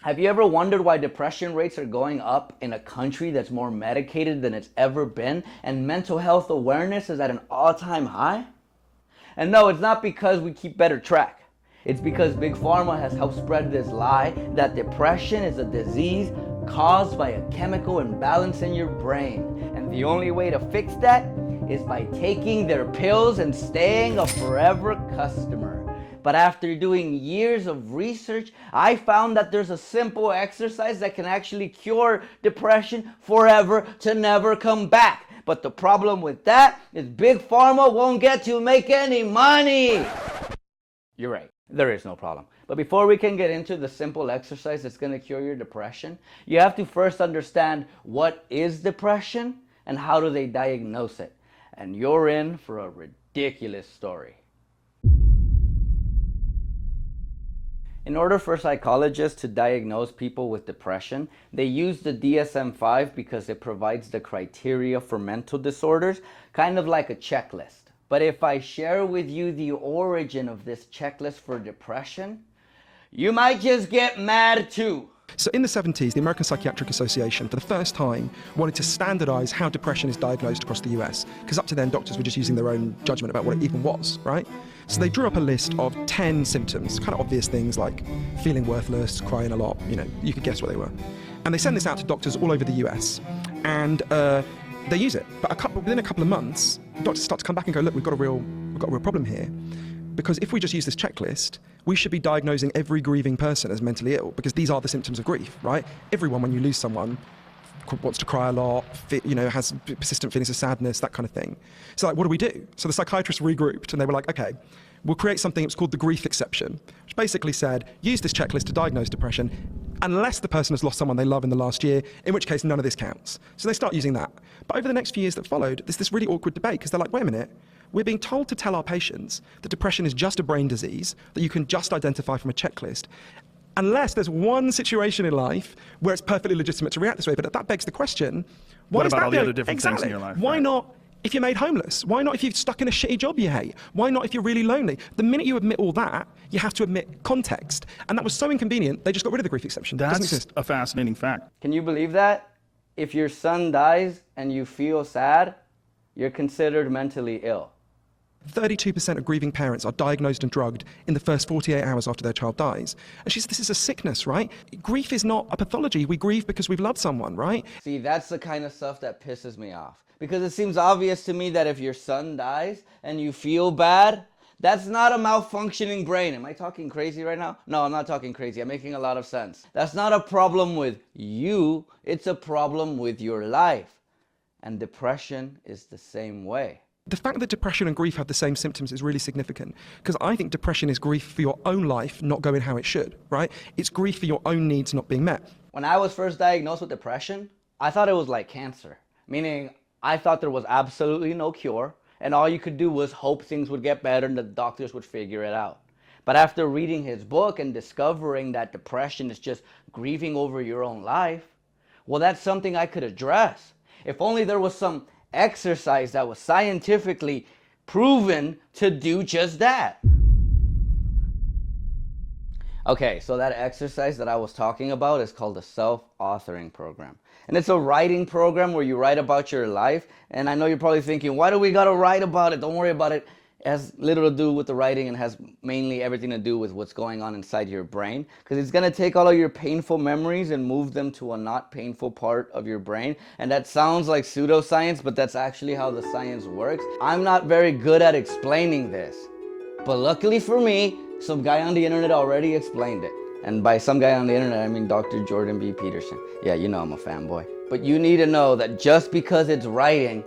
Have you ever wondered why depression rates are going up in a country that's more medicated than it's ever been and mental health awareness is at an all-time high? And no, it's not because we keep better track. It's because Big Pharma has helped spread this lie that depression is a disease caused by a chemical imbalance in your brain. And the only way to fix that is by taking their pills and staying a forever customer. But after doing years of research, I found that there's a simple exercise that can actually cure depression forever to never come back. But the problem with that is Big Pharma won't get to make any money. You're right, there is no problem. But before we can get into the simple exercise that's going to cure your depression, you have to first understand what is depression and how do they diagnose it. And you're in for a ridiculous story. In order for psychologists to diagnose people with depression, they use the DSM-5 because it provides the criteria for mental disorders, kind of like a checklist. But if I share with you the origin of this checklist for depression, you might just get mad too. So in the 70s, the American Psychiatric Association, for the first time, wanted to standardize how depression is diagnosed across the US, because up to then, doctors were just using their own judgment about what it even was, right? So they drew up a list of 10 symptoms, kind of obvious things like feeling worthless, crying a lot, you could guess what they were. And they send this out to doctors all over the US, and they use it. But within a couple of months, doctors start to come back and go, look, we've got a real problem here. Because if we just use this checklist, we should be diagnosing every grieving person as mentally ill, because these are the symptoms of grief, right? Everyone, when you lose someone, wants to cry a lot, has persistent feelings of sadness, that kind of thing. So what do we do? So the psychiatrists regrouped and they were like, okay, we'll create something that's called the grief exception, which basically said, use this checklist to diagnose depression unless the person has lost someone they love in the last year, in which case none of this counts. So they start using that. But over the next few years that followed, there's this really awkward debate, because they're like, wait a minute, we're being told to tell our patients that depression is just a brain disease, that you can just identify from a checklist, unless there's one situation in life where it's perfectly legitimate to react this way. But that begs the question, what about all the other different things in your life? Why not if you're made homeless? Why not if you're stuck in a shitty job you hate? Why not if you're really lonely? The minute you admit all that, you have to admit context. And that was so inconvenient, they just got rid of the grief exception. That's a fascinating fact. Can you believe that? If your son dies and you feel sad, you're considered mentally ill. 32% of grieving parents are diagnosed and drugged in the first 48 hours after their child dies. And she said, this is a sickness, right? Grief is not a pathology. We grieve because we've loved someone, right? See, that's the kind of stuff that pisses me off. Because it seems obvious to me that if your son dies and you feel bad, that's not a malfunctioning brain. Am I talking crazy right now? No, I'm not talking crazy. I'm making a lot of sense. That's not a problem with you. It's a problem with your life. And depression is the same way. The fact that depression and grief have the same symptoms is really significant, because I think depression is grief for your own life not going how it should, right? It's grief for your own needs not being met. When I was first diagnosed with depression, I thought it was like cancer, meaning I thought there was absolutely no cure, and all you could do was hope things would get better and the doctors would figure it out. But after reading his book and discovering that depression is just grieving over your own life, well, that's something I could address. If only there was some exercise that was scientifically proven to do just that. Okay, so that exercise that I was talking about is called the self-authoring program. And it's a writing program where you write about your life. And I know you're probably thinking, why do we gotta write about it? Don't worry about it. It has little to do with the writing and has mainly everything to do with what's going on inside your brain. Because it's gonna take all of your painful memories and move them to a not painful part of your brain. And that sounds like pseudoscience, but that's actually how the science works. I'm not very good at explaining this. But luckily for me, some guy on the internet already explained it. And by some guy on the internet, I mean Dr. Jordan B. Peterson. Yeah, you know I'm a fanboy. But you need to know that just because it's writing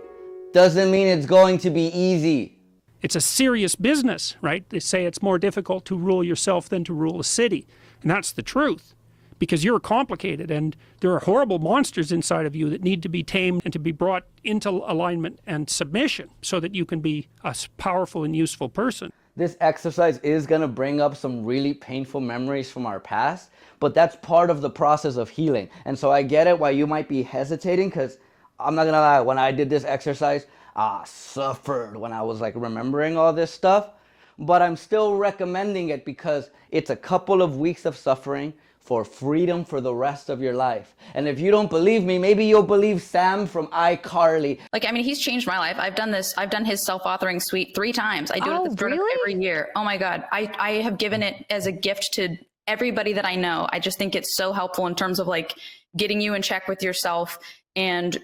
doesn't mean it's going to be easy. It's a serious business, right? They say it's more difficult to rule yourself than to rule a city. And that's the truth. Because you're complicated and there are horrible monsters inside of you that need to be tamed and to be brought into alignment and submission so that you can be a powerful and useful person. This exercise is going to bring up some really painful memories from our past, but that's part of the process of healing. And so I get it why you might be hesitating, because I'm not going to lie, when I did this exercise, I suffered when I was like remembering all this stuff. But I'm still recommending it because it's a couple of weeks of suffering for freedom for the rest of your life. And if you don't believe me, maybe you'll believe Sam from iCarly. Like, I mean, he's changed my life. I've done his self-authoring suite 3 times. I do it at the start of every year. Oh my God. I have given it as a gift to everybody that I know. I just think it's so helpful in terms of like getting you in check with yourself. And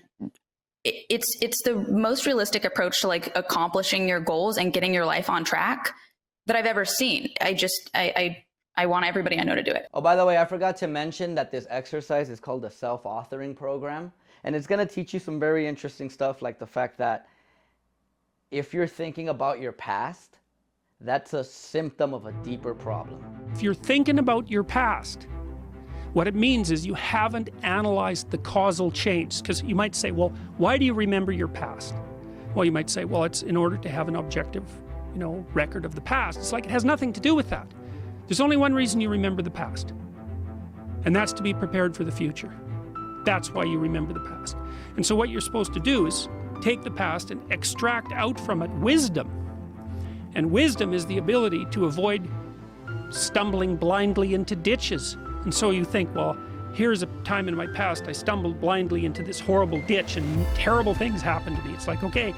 it's the most realistic approach to like accomplishing your goals and getting your life on track that I've ever seen. I want everybody I know to do it. Oh, by the way, I forgot to mention that this exercise is called the self-authoring program. And it's going to teach you some very interesting stuff, like the fact that if you're thinking about your past, that's a symptom of a deeper problem. If you're thinking about your past, what it means is you haven't analyzed the causal chains. Because you might say, well, why do you remember your past? Well, you might say, well, it's in order to have an objective, record of the past. It's like it has nothing to do with that. There's only one reason you remember the past, and that's to be prepared for the future. That's why you remember the past. And so what you're supposed to do is take the past and extract out from it wisdom. And wisdom is the ability to avoid stumbling blindly into ditches. And so you think, well, here's a time in my past I stumbled blindly into this horrible ditch and terrible things happened to me. It's like, okay,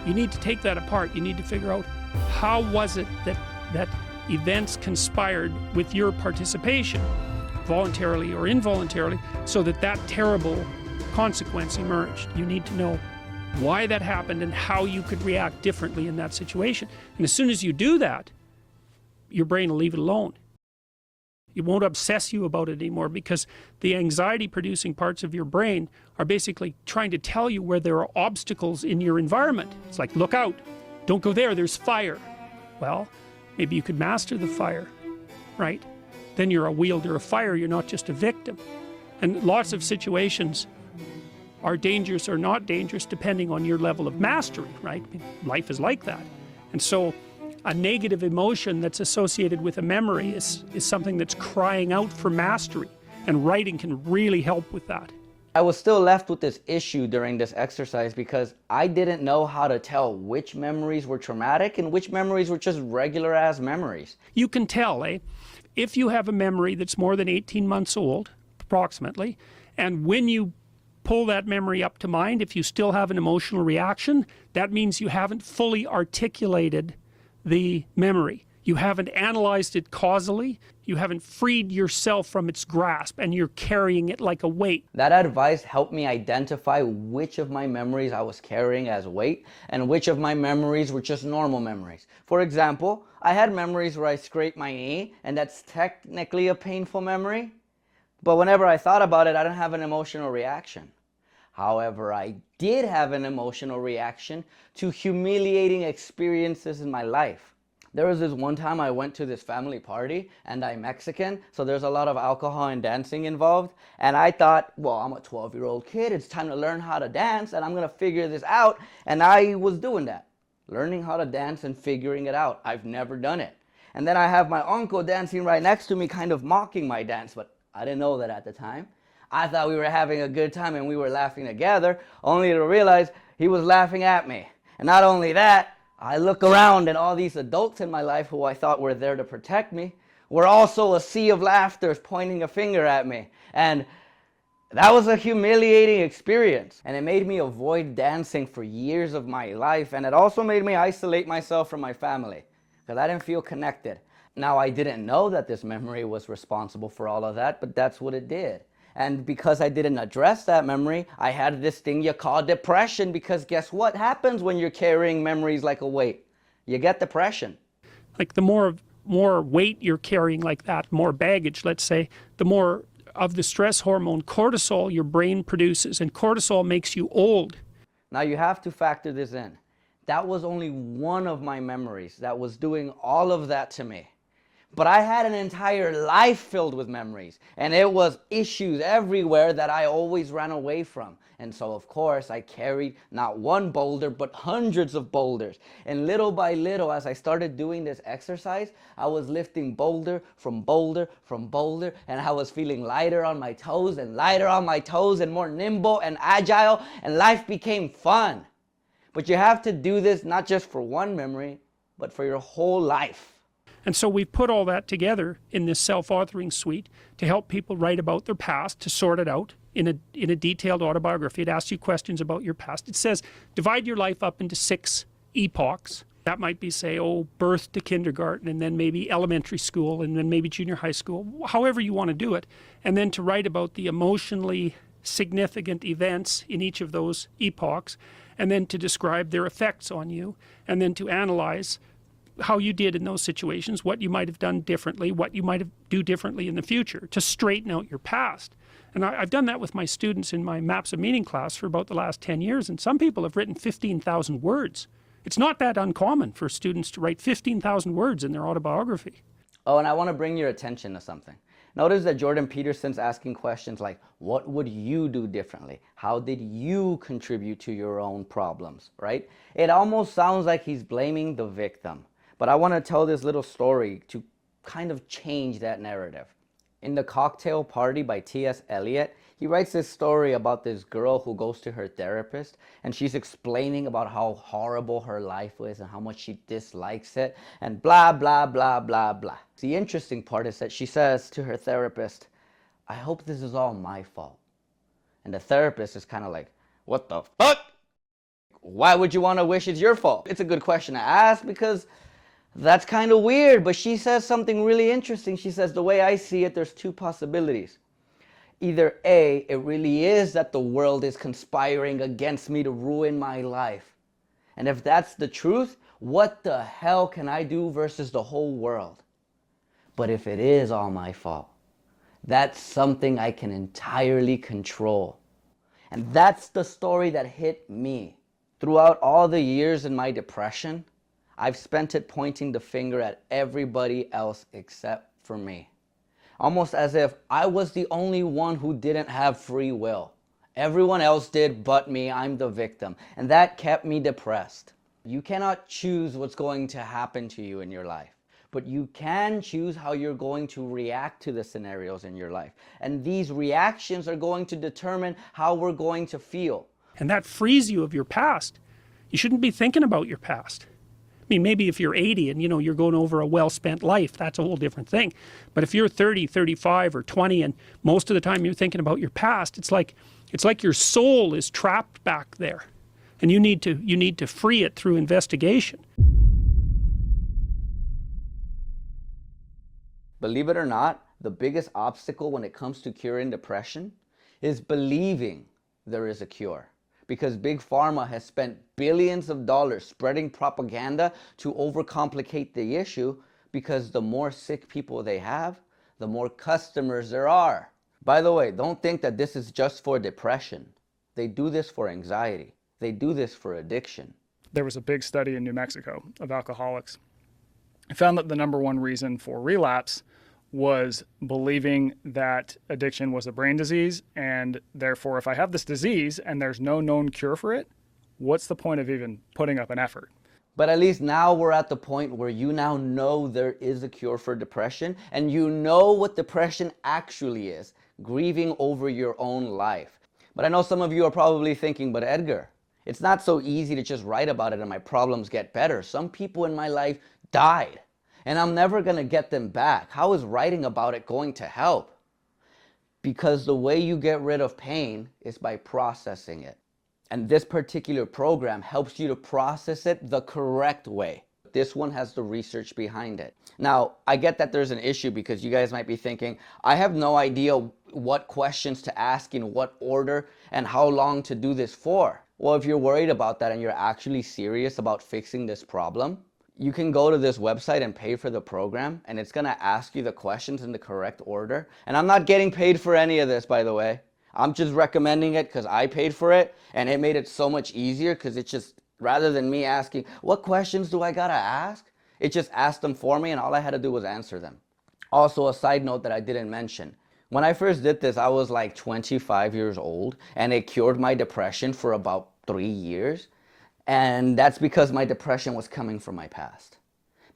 you need to take that apart. You need to figure out how was it that events conspired with your participation, voluntarily or involuntarily, so that terrible consequence emerged. You need to know why that happened and how you could react differently in that situation. And as soon as you do that, your brain will leave it alone. It won't obsess you about it anymore, because the anxiety-producing parts of your brain are basically trying to tell you where there are obstacles in your environment. It's like, look out, don't go there, there's fire. Well, maybe you could master the fire, right? Then you're a wielder of fire, you're not just a victim. And lots of situations are dangerous or not dangerous depending on your level of mastery, right? Life is like that. And so a negative emotion that's associated with a memory is something that's crying out for mastery. And writing can really help with that. I was still left with this issue during this exercise because I didn't know how to tell which memories were traumatic and which memories were just regular ass memories. You can tell, if you have a memory that's more than 18 months old, approximately, and when you pull that memory up to mind, if you still have an emotional reaction, that means you haven't fully articulated the memory. You haven't analyzed it causally. You haven't freed yourself from its grasp, and you're carrying it like a weight. That advice helped me identify which of my memories I was carrying as weight and which of my memories were just normal memories. For example, I had memories where I scraped my knee, and that's technically a painful memory. But whenever I thought about it, I didn't have an emotional reaction. However, I did have an emotional reaction to humiliating experiences in my life. There was this one time I went to this family party, and I'm Mexican, so there's a lot of alcohol and dancing involved. And I thought, well, I'm a 12-year-old kid, it's time to learn how to dance, and I'm gonna figure this out. And I was doing that, learning how to dance and figuring it out. I've never done it. And then I have my uncle dancing right next to me, kind of mocking my dance, but I didn't know that at the time. I thought we were having a good time and we were laughing together, only to realize he was laughing at me. And not only that, I look around and all these adults in my life who I thought were there to protect me were also a sea of laughter pointing a finger at me. And that was a humiliating experience. And it made me avoid dancing for years of my life. And it also made me isolate myself from my family because I didn't feel connected. Now, I didn't know that this memory was responsible for all of that, but that's what it did. And because I didn't address that memory, I had this thing you call depression, because guess what happens when you're carrying memories like a weight? You get depression. Like the more weight you're carrying like that, more baggage, let's say, the more of the stress hormone cortisol your brain produces, and cortisol makes you old. Now you have to factor this in. That was only one of my memories that was doing all of that to me. But I had an entire life filled with memories, and it was issues everywhere that I always ran away from. And so, of course, I carried not one boulder, but hundreds of boulders. And little by little, as I started doing this exercise, I was lifting boulder from boulder from boulder, and I was feeling lighter on my toes and lighter on my toes and more nimble and agile, and life became fun. But you have to do this not just for one memory, but for your whole life. And so we've put all that together in this self-authoring suite to help people write about their past, to sort it out in a detailed autobiography. It asks you questions about your past. It says, divide your life up into 6 epochs. That might be, say, birth to kindergarten, and then maybe elementary school, and then maybe junior high school, however you want to do it. And then to write about the emotionally significant events in each of those epochs, and then to describe their effects on you, and then to analyze how you did in those situations, what you might have done differently, what you might have do differently in the future, to straighten out your past. And I've done that with my students in my Maps of Meaning class for about the last 10 years, and some people have written 15,000 words. It's not that uncommon for students to write 15,000 words in their autobiography. Oh, and I want to bring your attention to something. Notice that Jordan Peterson's asking questions like, what would you do differently? How did you contribute to your own problems, right? It almost sounds like he's blaming the victim. But I want to tell this little story to kind of change that narrative. In The Cocktail Party by T.S. Eliot, he writes this story about this girl who goes to her therapist, and she's explaining about how horrible her life is and how much she dislikes it, and blah, blah, blah, blah, blah. The interesting part is that she says to her therapist, I hope this is all my fault. And the therapist is kind of like, what the fuck? Why would you want to wish it's your fault? It's a good question to ask because that's kind of weird, but she says something really interesting. She says, the way I see it, there's 2 possibilities. Either A, it really is that the world is conspiring against me to ruin my life. And if that's the truth, what the hell can I do versus the whole world? But if it is all my fault, that's something I can entirely control. And that's the story that hit me. Throughout all the years in my depression, I've spent it pointing the finger at everybody else except for me. Almost as if I was the only one who didn't have free will. Everyone else did but me. I'm the victim. And that kept me depressed. You cannot choose what's going to happen to you in your life, but you can choose how you're going to react to the scenarios in your life. And these reactions are going to determine how we're going to feel. And that frees you of your past. You shouldn't be thinking about your past. I mean, maybe if you're 80 and, you're going over a well-spent life, that's a whole different thing. But if you're 30, 35, or 20, and most of the time you're thinking about your past, it's like your soul is trapped back there. And you need to free it through investigation. Believe it or not, the biggest obstacle when it comes to curing depression is believing there is a cure. Because Big Pharma has spent billions of dollars spreading propaganda to overcomplicate the issue, because the more sick people they have, the more customers there are. By the way, don't think that this is just for depression. They do this for anxiety. They do this for addiction. There was a big study in New Mexico of alcoholics. It found that the #1 reason for relapse was believing that addiction was a brain disease, and therefore if I have this disease and there's no known cure for it, what's the point of even putting up an effort? But at least now we're at the point where you now know there is a cure for depression, and you know what depression actually is, grieving over your own life. But I know some of you are probably thinking, but Edgar, it's not so easy to just write about it and my problems get better. Some people in my life died, and I'm never going to get them back. How is writing about it going to help? Because the way you get rid of pain is by processing it. And this particular program helps you to process it the correct way. This one has the research behind it. Now, I get that there's an issue because you guys might be thinking, I have no idea what questions to ask in what order and how long to do this for. Well, if you're worried about that and you're actually serious about fixing this problem, you can go to this website and pay for the program, and it's going to ask you the questions in the correct order. And I'm not getting paid for any of this, by the way. I'm just recommending it because I paid for it, and it made it so much easier because it just, rather than me asking, what questions do I got to ask? It just asked them for me, and all I had to do was answer them. Also, a side note that I didn't mention. When I first did this, I was like 25 years old, and it cured my depression for about 3 years. And that's because my depression was coming from my past.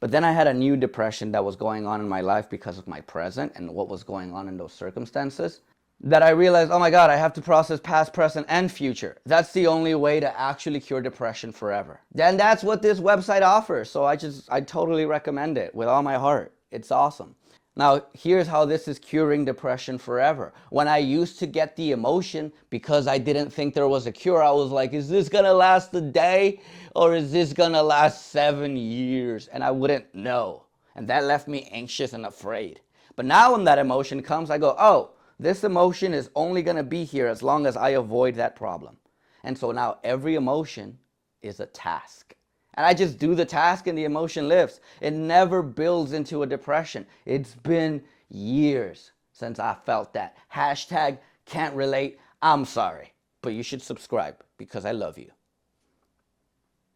But then I had a new depression that was going on in my life because of my present and what was going on in those circumstances. that I realized, oh my God, I have to process past, present, and future. That's the only way to actually cure depression forever. And that's what this website offers. So I totally recommend it with all my heart. It's awesome. Now, here's how this is curing depression forever. When I used to get the emotion because I didn't think there was a cure, I was like, is this gonna last a day or is this gonna last 7 years? And I wouldn't know. And that left me anxious and afraid. But now when that emotion comes, I go, oh, this emotion is only going to be here as long as I avoid that problem. And so now every emotion is a task. And I just do the task and the emotion lifts. It never builds into a depression. It's been years since I felt that. Hashtag can't relate. I'm sorry. But you should subscribe because I love you.